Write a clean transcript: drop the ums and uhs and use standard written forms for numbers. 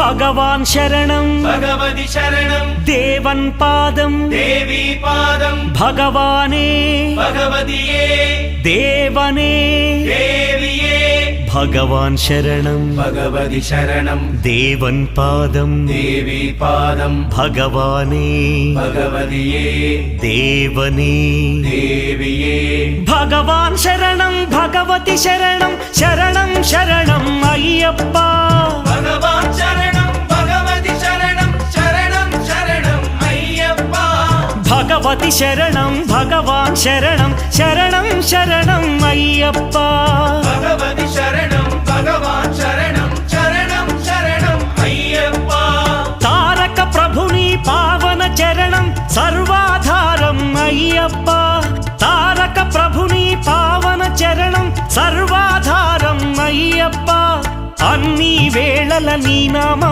భగవాన్ శరణం భగవతి శరణం దేవన్ పాదం దేవి పాదం భగవానే భగవతియే దేవనే దేవియే భగవాన్ శరణం భగవతి శరణం దేవన్ పాదం దేవి పాదం భగవానే భగవతియే దేవనే దేవియే భగవాన్ శరణం భగవతి శరణం శరణం శరణం అయ్యప్ప భగవాన్ శరణం భగవతి శరణం శరణం శరణం అయ్యప్ప భగవతి శరణం భగవాన్ శరణం శరణం శరణం అయ్యప్ప భగవతి శరణం భగవాన్ శరణం శరణం శరణం అయ్యప్ప తారక ప్రభుని పావన చరణం సర్వాధారం అయ్యప్ప తారక ప్రభుని పావన చరణం సర్వాధారం అయ్యప్ప అన్ని వేళల నీ నామ